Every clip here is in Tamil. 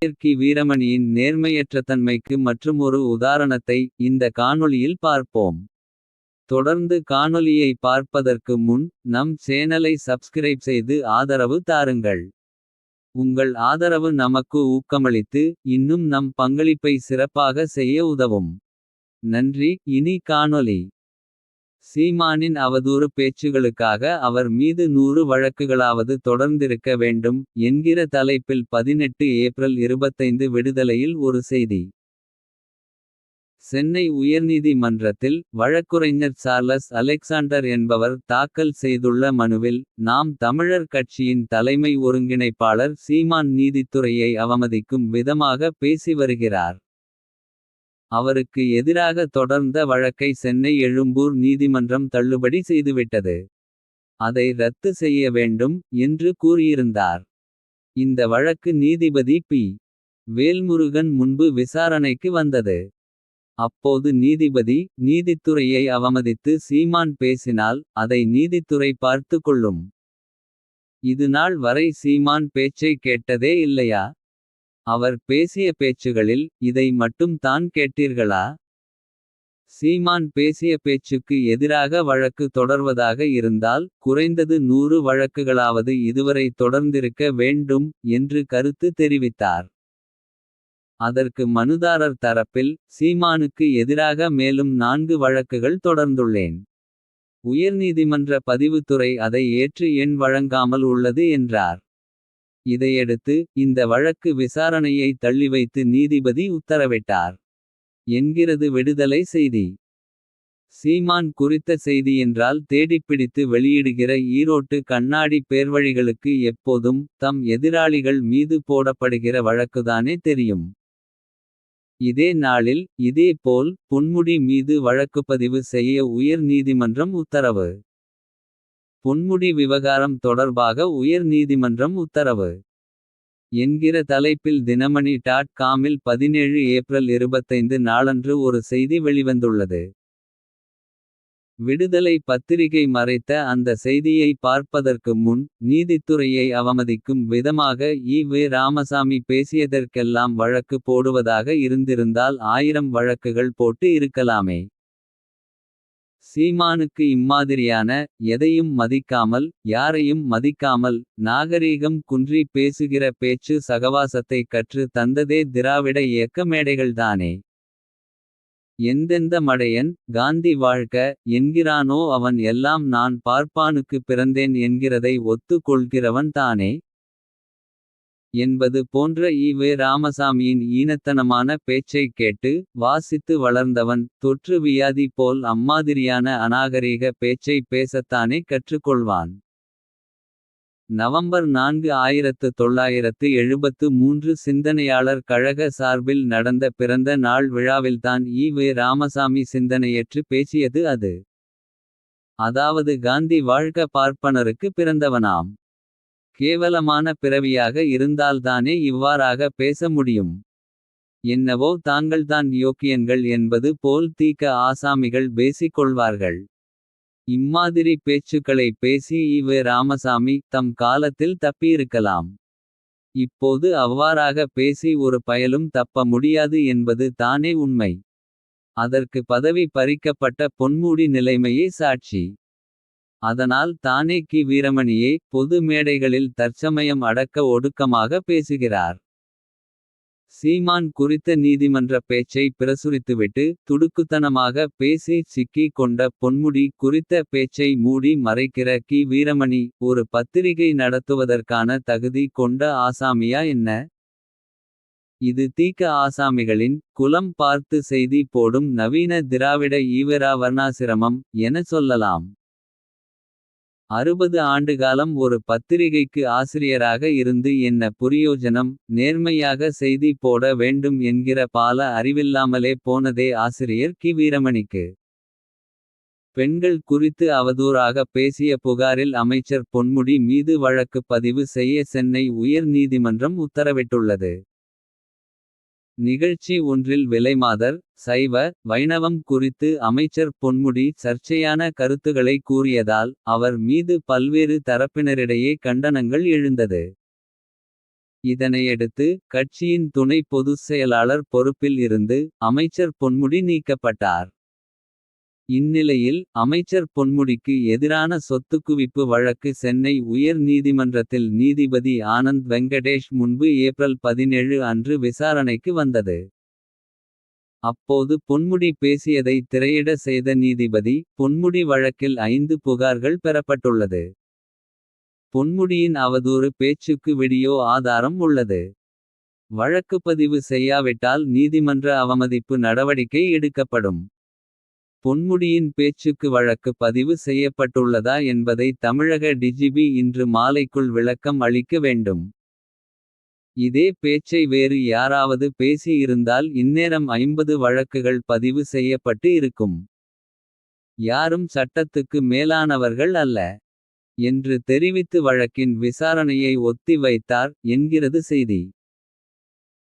கி. வீரமணியின் நேர்மையற்ற தன்மைக்கு மற்றுமொரு உதாரணத்தை இந்த காணொளியில் பார்ப்போம். தொடர்ந்து காணொளியை பார்ப்பதற்கு முன் நம் சேனலை சப்ஸ்கிரைப் செய்து ஆதரவு தாருங்கள். உங்கள் ஆதரவு நமக்கு ஊக்கமளித்து இன்னும் நம் பங்களிப்பை சிறப்பாக செய்ய உதவும். நன்றி. இனி காணொளி. சீமானின் அவதூறு பேச்சுகளுக்காக அவர் மீது 100 வழக்குகளாவது தொடர்ந்திருக்க வேண்டும். என்கிற தலைப்பில் 18 ஏப்ரல் 25 விடுதலையில் ஒரு செய்தி. சென்னை உயர்நீதிமன்றத்தில் வழக்குரைஞர் சார்லஸ் அலெக்சாண்டர் என்பவர் தாக்கல் செய்துள்ள மனுவில். நாம் தமிழர் கட்சியின் தலைமை ஒருங்கிணைப்பாளர் சீமான் நீதித்துறையை அவமதிக்கும் விதமாக பேசி வருகிறார். அவருக்கு எதிராக தொடர்ந்த வழக்கை சென்னை எழும்பூர் நீதிமன்றம் தள்ளுபடி செய்துவிட்டது. அதை ரத்து செய்ய வேண்டும் என்று கூறியிருந்தார். இந்த வழக்கு நீதிபதி பி. வேல்முருகன் முன்பு விசாரணைக்கு வந்தது. அப்போது நீதிபதி நீதித்துறையை அவமதித்து சீமான் பேசினால் அதை நீதித்துறை பார்த்து கொள்ளும். இதுநாள் வரை சீமான் பேச்சை கேட்டதே இல்லையா? அவர் பேசிய பேச்சுகளில் இதை மட்டும் தான் கேட்டீர்களா? சீமான் பேசிய பேச்சுக்கு எதிராக வழக்கு தொடர்வதாக இருந்தால் குறைந்தது 100 வழக்குகளாவது இதுவரை தொடர்ந்திருக்க வேண்டும் என்று கருத்து தெரிவித்தார். அதற்கு மனுதாரர் தரப்பில் சீமானுக்கு எதிராக மேலும் 4 வழக்குகள் தொடர்ந்துள்ளேன். உயர்நீதிமன்ற பதிவுத்துறை அதை ஏற்று எண் வழங்காமல் உள்ளது என்றார். இதையடுத்து இந்த வழக்கு விசாரணையை தள்ளிவைத்து நீதிபதி உத்தரவிட்டார். என்கிறது விடுதலை செய்தி. சீமான் குறித்த செய்தியென்றால் தேடிப்பிடித்து வெளியிடுகிற ஈரோட்டு கண்ணாடி பேர்வழிகளுக்கு எப்போதும் தம் எதிராளிகள் மீது போடப்படுகிற வழக்குதானே தெரியும். இதே நாளில் இதேபோல் பொன்முடி மீது வழக்குப்பதிவு செய்ய உயர் நீதிமன்றம் உத்தரவு. பொன்முடி விவகாரம் தொடர்பாக உயர் நீதிமன்றம் உத்தரவு. என்கிற தலைப்பில் தினமணி .காமில் 17 ஏப்ரல் 25 நாளன்று ஒரு செய்தி வெளிவந்துள்ளது. விடுதலை பத்திரிகை மறைத்த அந்த செய்தியை பார்ப்பதற்கு முன் நீதித்துறையை அவமதிக்கும் விதமாக ஈ.வே. ராமசாமி பேசியதற்கெல்லாம் வழக்கு போடுவதாக இருந்திருந்தால் 1000 வழக்குகள் போட்டு இருக்கலாமே. சீமானுக்கு இம்மாதிரியான எதையும் மதிக்காமல் யாரையும் மதிக்காமல் நாகரீகம் குன்றி பேசுகிற பேச்சு சகவாசத்தை கற்று தந்ததே திராவிட இயக்க மேடைகள்தானே. எந்தெந்த மடையன் காந்தி வாழ்க என்கிறானோ அவன் எல்லாம் நான் பார்ப்பானுக்கு பிறந்தேன் என்கிறதை ஒத்து கொள்கிறவன் தானே. என்பது போன்ற ஈ.வே. ராமசாமியின் ஈனத்தனமான பேச்சை கேட்டு வாசித்து வளர்ந்தவன் தொற்று வியாதி போல் அம்மாதிரியான அநாகரீக பேச்சை பேசத்தானே கற்றுக்கொள்வான். நவம்பர் 4 1973 சிந்தனையாளர் கழக சார்பில் நடந்த பிறந்த நாள் விழாவில்தான் ஈ.வே. ராமசாமி சிந்தனையற்று பேசியது அது. அதாவது காந்தி வாழ்க பார்ப்பனருக்கு பிறந்தவனாம். கேவலமான பிறவியாக இருந்தால்தானே இவ்வாறாக பேச முடியும். என்னவோ தாங்கள்தான் யோக்கியன்கள் என்பது போல் தீக்க ஆசாமிகள் பேசிக் கொள்வார்கள். இம்மாதிரி பேச்சுக்களை பேசி ஈ.வே. ராமசாமி தம் காலத்தில் தப்பியிருக்கலாம். இப்போது அவ்வாறாக பேசி ஒரு பயலும் தப்ப முடியாது என்பது தானே உண்மை. அதற்கு பதவி பறிக்கப்பட்ட பொன்முடி நிலைமையே சாட்சி. அதனால் தானே கி. வீரமணியே பொது மேடைகளில் தற்சமயம் அடக்க ஒடுக்கமாக பேசுகிறார். சீமான் குறித்த நீதிமன்ற பேச்சை பிரசுரித்துவிட்டு துடுக்குத்தனமாக பேசி சிக்கி கொண்ட பொன்முடி குறித்த பேச்சை மூடி மறைக்கிற கி. வீரமணி ஒரு பத்திரிகை நடத்துவதற்கான தகுதி கொண்ட ஆசாமியா என்ன? இது தீக்க ஆசாமிகளின் குலம் பார்த்து செய்தி போடும் நவீன திராவிட ஈவெரா வர்ணாசிரமம் என சொல்லலாம். 60 ஆண்டுகாலம் ஒரு பத்திரிகைக்கு ஆசிரியராக இருந்து என்ன புரியோஜனம். நேர்மையாக செய்தி போட வேண்டும் என்கிற பால அறிவில்லாமலே போனதே ஆசிரியர் கி. வீரமணிக்கு. பெண்கள் குறித்து அவதூறாக பேசிய புகாரில் அமைச்சர் பொன்முடி மீது வழக்கு பதிவு செய்ய சென்னை உயர் நீதிமன்றம் உத்தரவிட்டுள்ளது. நிகழ்ச்சி ஒன்றில் விலைமாதர் சைவ வைணவம் குறித்து அமைச்சர் பொன்முடி சர்ச்சையான கருத்துகளை கூறியதால் அவர் மீது பல்வேறு தரப்பினரிடையே கண்டனங்கள் எழுந்தது. இதனையடுத்து கட்சியின் துணை பொதுச் செயலாளர் பொறுப்பில் இருந்து அமைச்சர் பொன்முடி நீக்கப்பட்டார். இந்நிலையில் அமைச்சர் பொன்முடிக்கு எதிரான சொத்துக்குவிப்பு வழக்கு சென்னை உயர் நீதிமன்றத்தில் நீதிபதி ஆனந்த் வெங்கடேஷ் முன்பு ஏப்ரல் 17 அன்று விசாரணைக்கு வந்தது. அப்போது பொன்முடி பேசியதை திரையிட செய்த நீதிபதி பொன்முடி வழக்கில் 5 புகார்கள் பெறப்பட்டுள்ளது. பொன்முடியின் அவதூறு பேச்சுக்கு வீடியோ ஆதாரம் உள்ளது. வழக்குப்பதிவு செய்யாவிட்டால் நீதிமன்ற அவமதிப்பு நடவடிக்கை எடுக்கப்படும். பொன்முடியின் பேச்சுக்கு வழக்கு பதிவு செய்யப்பட்டுள்ளதா என்பதை தமிழக டிஜிபி இன்று மாலைக்குள் விளக்கம் அளிக்க வேண்டும். இதே பேச்சை வேறு யாராவது பேசி இருந்தால் இந்நேரம் 50 வழக்குகள் பதிவு செய்யப்பட்டு இருக்கும். யாரும் சட்டத்துக்கு மேலானவர்கள் அல்ல என்று தெரிவித்து வழக்கின் விசாரணையை ஒத்தி வைத்தார் என்கிறது செய்தி.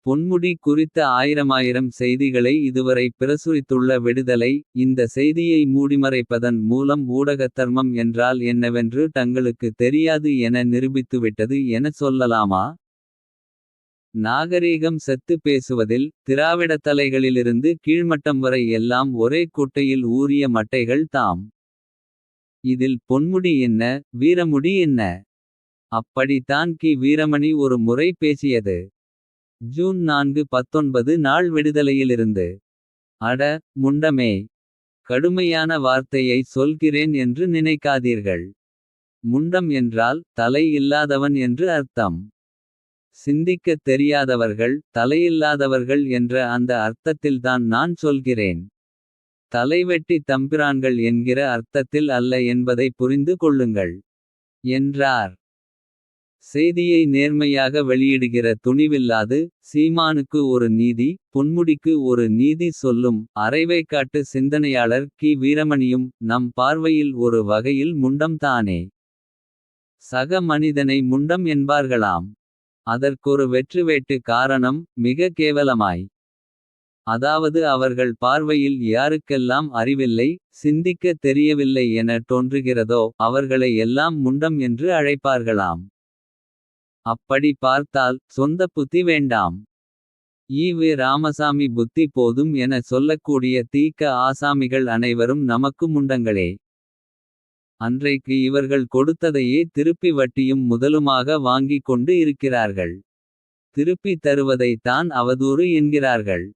பொன்முடி குறித்த ஆயிரமாயிரம் செய்திகளை இதுவரை பிரசுரித்துள்ள விடுதலை. இந்த செய்தியை மூடிமறைப்பதன் மூலம் ஊடகத்தர்மம் என்றால் என்னவென்று தங்களுக்கு தெரியாது என நிரூபித்துவிட்டது என சொல்லலாமா? நாகரீகம் செத்து பேசுவதில் திராவிடத் தலைகளிலிருந்து கீழ்மட்டம் வரை எல்லாம் ஒரே குட்டையில் ஊறிய மட்டைகள் தாம். இதில் பொன்முடி என்ன வீரமுடி என்ன? அப்படித்தான் கி. வீரமணி ஒரு முறை பேசியது. ஜூன் 4, 19 நாள் விடுதலையிலிருந்து. அட முண்டமே. கடுமையான வார்த்தையை சொல்கிறேன் என்று நினைக்காதீர்கள். முண்டம் என்றால் தலை இல்லாதவன் என்று அர்த்தம். சிந்திக்கத் தெரியாதவர்கள் தலையில்லாதவர்கள் என்ற அந்த அர்த்தத்தில்தான் நான் சொல்கிறேன். தலைவெட்டி தம்பிரான்கள் என்கிற அர்த்தத்தில் அல்ல என்பதை புரிந்து கொள்ளுங்கள் என்றார். செய்தியை நேர்மையாக வெளியிடுகிற துணிவில்லாது சீமானுக்கு ஒரு நீதி பொன்முடிக்கு ஒரு நீதி சொல்லும் அரைவைக்காட்டு சிந்தனையாளர் கி. வீரமணியும் நம் பார்வையில் ஒரு வகையில் முண்டம் தானே. சக மனிதனை முண்டம் என்பார்களாம். அதற்கொரு வெற்றுவேட்டு காரணம் மிக கேவலமாய். அதாவது அவர்கள் பார்வையில் யாருக்கெல்லாம் அறிவில்லை சிந்திக்க தெரியவில்லை என தோன்றுகிறதோ அவர்களை எல்லாம் முண்டம் என்று அழைப்பார்களாம். அப்படி பார்த்தால் சொந்த புத்தி வேண்டாம். ஈ.வே. ராமசாமி புத்தி போதும் என சொல்லக்கூடிய தீக்க ஆசாமிகள் அனைவரும் நமக்கு முண்டங்களே. அன்றைக்கு இவர்கள் கொடுத்ததையே திருப்பி வட்டியும் முதலுமாக வாங்கிக் கொண்டு இருக்கிறார்கள். திருப்பி தருவதை தான் அவதூறு என்கிறார்கள்.